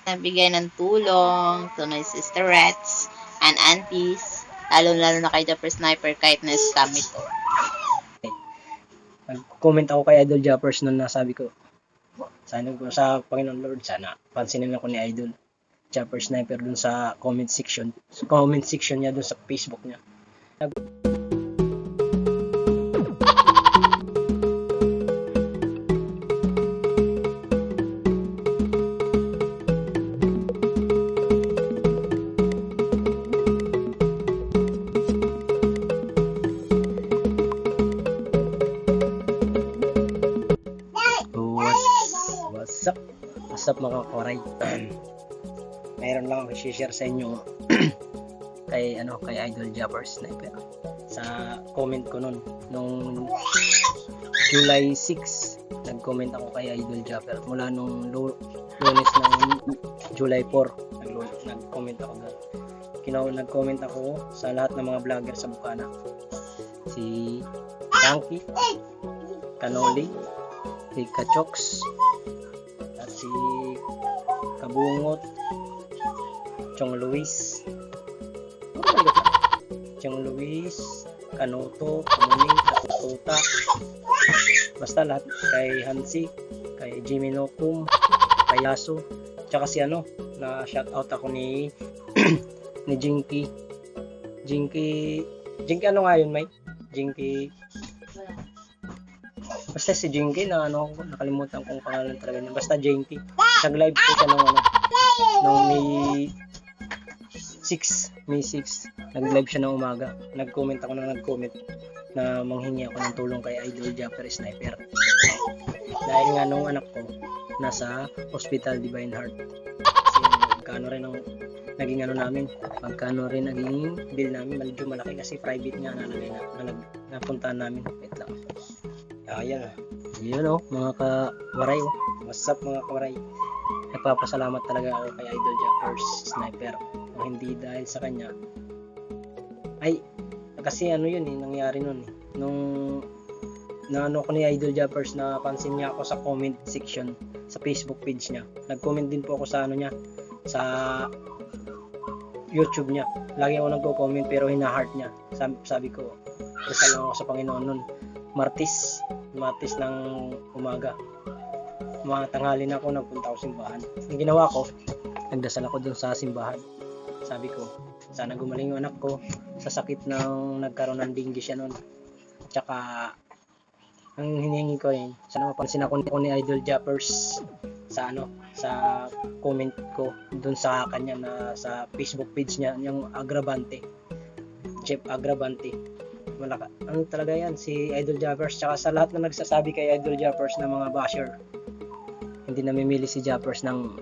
Nabigay ng tulong to my sisterettes and aunties, lalo-lalo na kay Japper Sniper kahit na-scam ito. Nag-comment ako kay Idol Jappers noon na sabi ko, sana ko sa Panginoon Lord, sana pansinin ako ni Idol Japper Sniper dun sa comment section niya dun sa Facebook niya. What's up mga koray? Mayroon lang ako i-share sa inyo kay Idol Japper Sniper. Sa comment ko nung July 6, nag-comment ako kay Idol Japper mula nung Lunes ng July 4. Nag-comment ako doon. Nag-comment ako sa lahat ng mga vlogger sa Bukana. Si Tanky, Kanoli, si Kachoks, at si Kabungot, Chong Luis, Kanoto, Kumuning, Katututa, basta lahat, kay Hansi, kay Jimmy Nokum, kay Yaso, tsaka si na shoutout ako ni ni Jinky ano nga yun, Mike? Jinky, basta si Jinky na nakalimutan kong pangalan talaga niya. Basta Jinky. Nag-live po siya nung May 6. Nag-live siya ng umaga. Nag-comment na manghingi ako ng tulong kay Idol Japper Sniper. Dahil nga nung anak ko nasa Hospital Divine Heart. Kasi magkano rin ang naging naging bill namin, medyo malaki kasi private nga napuntahan namin. Wait lang. Ayan. Yun mga kawaray. What's up mga kawaray? Nagpapasalamat talaga ako kay Idol Japper Sniper. Kung hindi dahil sa kanya, ay kasi nangyari nung ko ni Idol Jappers na pansin niya ako sa comment section sa Facebook page niya. Nag-comment din po ako sa niya sa YouTube niya. Lagi ako nagko-comment pero hina-heart niya. Sabi ko, dasal lang ako sa Panginoon nun. Martis ng umaga. Mga tanghali na ako, nagpunta ako simbahan. Ang ginawa ko, nagdasal ako dun sa simbahan. Sabi ko, sana gumaling yung anak ko sa sakit ng nagkaroon ng dengue siya nun. Tsaka, ang hinihingi ko sana mapansin ako ni Idol Jappers sa comment ko dun sa kanya na sa Facebook page niya, yung Agravante. Jeff Agravante. Talaga yan si Idol Jappers, tsaka sa lahat na nagsasabi kay Idol Jappers na mga basher, hindi namimili si Jappers ng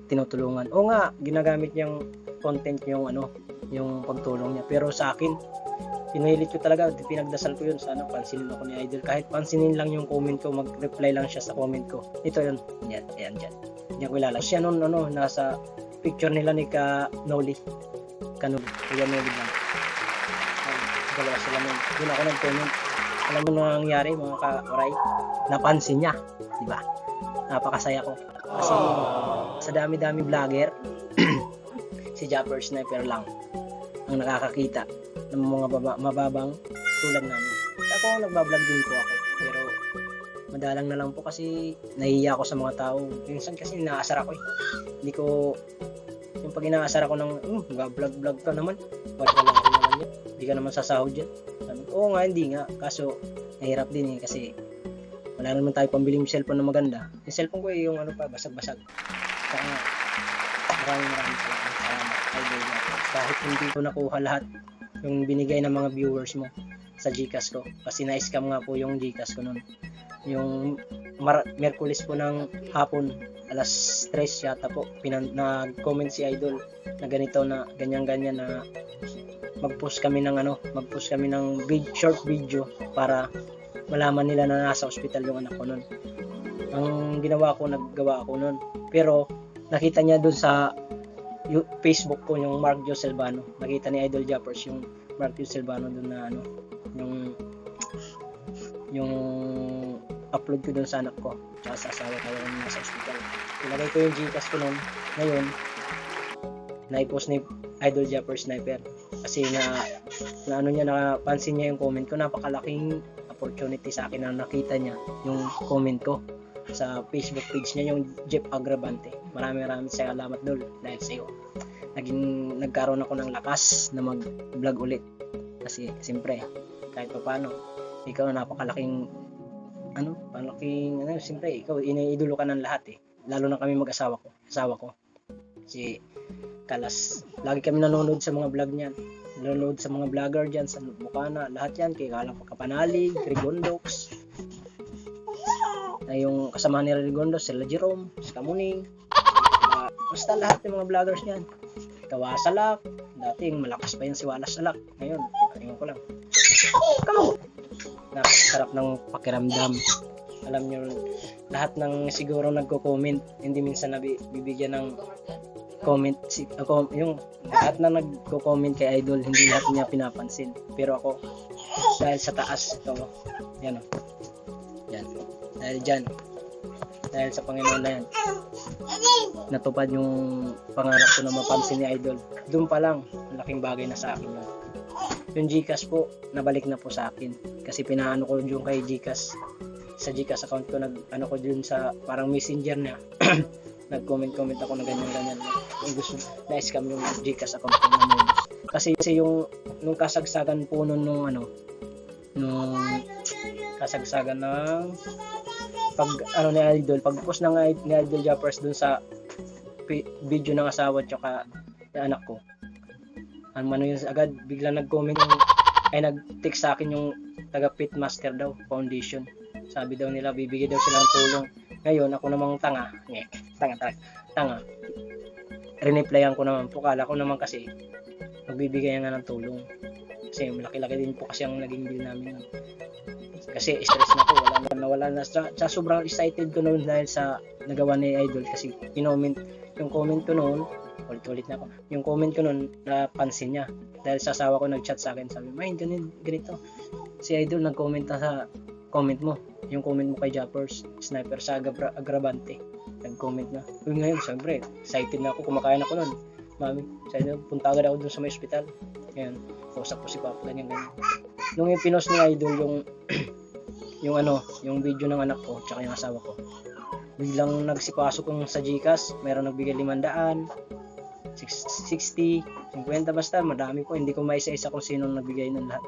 tinutulungan. O nga, ginagamit niyang content yung pagtulong niya, pero sa akin pinilit ko talaga, pinagdasal ko yun, sana pansinin ako ni Idol, kahit pansinin lang yung comment ko, mag-reply lang siya sa comment ko. Ito yun, yan dyan ko ilala siya nasa picture nila ni Kanoli lang. Dalawa sila doon ako nag-comment. Alam mo na nangyari mga kawaray, napansin niya, di ba? Napakasaya ko kasi sa dami-dami vlogger si Japper Sniper lang ang nakakakita ng mga mababang tulad namin. Ako nagbablog din po ako, pero madalang na lang po kasi nahihiya ako sa mga tao. Minsan kasi inaasar ako hindi ko, yung pag inaasar ako ng vlog ka naman, wala naman yun, hindi ka naman sasahod dyan. Sabi ko, oo nga, hindi nga, kaso nahirap din kasi wala naman tayo pambiling cellphone na maganda. Yung cellphone ko yung basag-basag. Kaya maraming salamat Idol Jappers. Kahit hindi ko nakuha lahat yung binigay ng mga viewers mo sa Gcash ko, kasi na-scam nga po yung Gcash ko nun. Yung Merkulis po ng hapon, alas 3 yata po, nag-comment si Idol na ganito, na ganyan na mag-post kami ng short video para malaman nila na nasa ospital yung anak ko nun. Ang naggawa ako nun. Pero nakita niya dun sa Facebook ko yung Mark Joe Silvano. Nakita ni Idol Jappers yung Mark Joe Silvano dun na yung upload ko dun sa anak ko tsaka sa asawa ko yung nasa hospital. Ilagay ko yung Gcash ko nun. Ngayon, na-post ni Idol Japper Sniper kasi na ano niya, napansin niya yung comment ko. Napakalaking opportunity sa akin na nakita niya yung comment ko sa Facebook page niya, yung Jeff Agrabante. Maraming salamat Dol dahil sa iyo. Nagkaroon ako ng lakas na mag-vlog ulit kasi siyempre kahit pa paano ikaw napakalaking siyempre ikaw iniidolo ka ng lahat lalo na kami asawa ko si Kalas, lagi kami nanonood sa mga vlog niyan, nanonood sa mga vlogger diyan sa Bukana, lahat yan kay Kalang Kapanalig, Rigondox, na yung kasama ni Rigondox, sila Jerome, si Kamuning, basta lahat ng mga vloggers niyan. Kawasalak, dating malakas pa yun si Walas Salak, ngayon ayun ko lang. Napakasarap ng pakiramdam. Alam nyo, lahat ng siguro nagko-comment, hindi minsan bibigyan ng comment, yung lahat na nagko-comment kay Idol, hindi lahat niya pinapansin. Pero ako, dahil sa taas, ito, yan o. Yan. Dahil dyan, dahil sa Panginoon na yan, natupad yung pangarap ko na mapansin ni Idol. Doon pa lang, laking bagay na sa akin yun. Yung Gcash po, nabalik na po sa akin. Kasi pinaano ko yung kay Gcash. Sa Gcash account ko, ano ko dun sa parang messenger niya. Nag-comment ako na ganyan. Yung gusto, na-scam yung Gcash account ko naman. Kasi yung, nung kasagsagan po nung kasagsagan ng ni Idol, pag-post ng ni Idol Jappers dun sa video ng asawa at saka yung anak ko, yun agad bigla nag-comment nag-text sa akin yung taga Pitmaster daw Foundation. Sabi daw nila bibigay daw sila ng tulong. Ngayon ako namang tanga reneplyan ko naman po, kala ko naman kasi magbibigay nga ng tulong kasi malaki-laki din po kasi ang naging bill namin kasi stress na po, wala na sa sobrang excited ko noon dahil sa nagawa ni Idol kasi yung comment ko noon, ulit na ako, yung comment ko noon napansin niya dahil sa asawa ko nag-chat sa akin, sabi may ganito si Idol nag-comment na sa comment mo, yung comment mo kay Jappers Sniper sa Agrabante, nag-comment na. Ngayon siyempre excited na ako, kumakain ako noon, mami sabi na punta agad ako dun sa may hospital. Ngayon kausap ko si Papa ganyan nung pinost ni Idol yung video ng anak ko tsaka yung asawa ko, biglang nagsipasok kung sa Gcash, meron nagbigay 500, 60, 50, basta madami po, hindi ko maisa-isa kung sino nagbigay ng lahat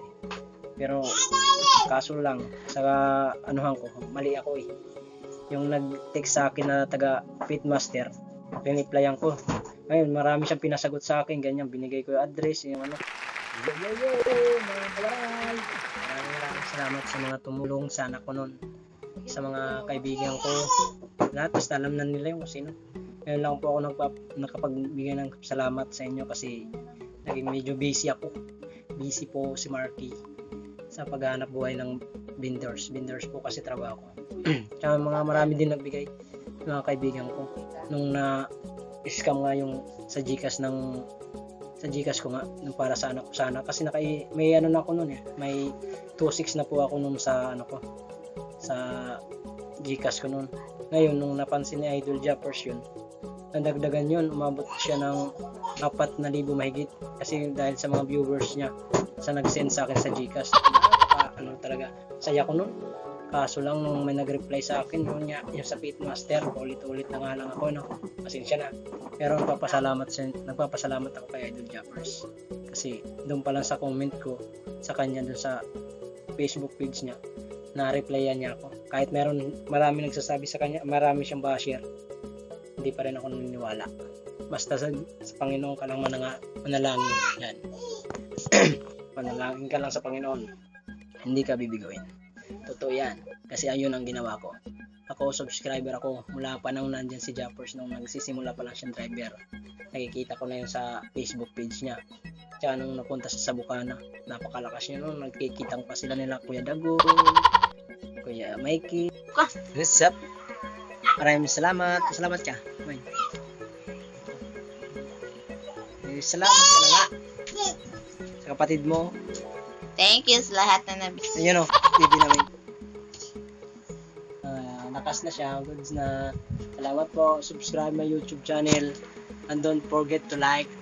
pero kaso lang sa anuhan ko, mali ako yung nag-text sa akin na taga Pitmaster, piniplayan ko. Ngayon marami siyang pinasagot sa akin ganyan, binigay ko yung address, yung mga kawaray. Maraming salamat sa mga tumulong sa anak ko nun, sa mga kaibigan ko lahat, basta alam na nila yung sino. Ngayon lang po ako nakapagbigay ng salamat sa inyo kasi naging medyo busy po si Marky sa paghahanap buhay ng vendors po kasi trabaho ko. Tsaka marami din nagbigay mga kaibigan ko nung na-scam nga yung sa Gcash ko nga nung para sa anak ko sana kasi may na ako noon may 2.6 na po ako nung sa sa Gcash ko noon. Ngayon nung napansin ni Idol Jappers yun, nadagdagan yun, umabot siya ng 4,000 mahigit kasi dahil sa mga viewers niya sa nag-send sa akin sa Gcash. Talaga saya ko noon. Kaso lang nung may nag-reply sa akin yung sa Pitmaster, ulit-ulit na nga lang ako pasensya na, pero nagpapasalamat ako kay Idol Jappers kasi doon pa lang sa comment ko sa kanya doon sa Facebook page niya, na-replyan niya ako kahit marami nagsasabi sa kanya, marami siyang basher, hindi pa rin ako naniniwala. Basta sa Panginoon ka lang manalangin yan. Manalangin ka lang sa Panginoon, hindi ka bibigoyin. Totoo yan. Kasi ayun ang ginawa ko. Ako, subscriber ako. Mula pa nang nandyan si Jappers nung nagsisimula pa lang siyang driver. Nakikita ko na yun sa Facebook page niya. Tsaka nung napunta sa Bukana, napakalakas niya nung nagkikitang pa sila nila Kuya Dago, Kuya Mikey. What's up? Maraming salamat. Salamat ka. Salamat ka na nga. Sa kapatid mo. Thank you sa lahat na Ayun o, TV namin. malakas na siya. Goods na. Salamat po. Subscribe my YouTube channel. And don't forget to like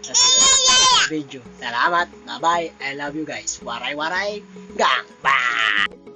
and share the video. Salamat. Bye-bye. I love you guys. Waray-waray. Gang. Bye!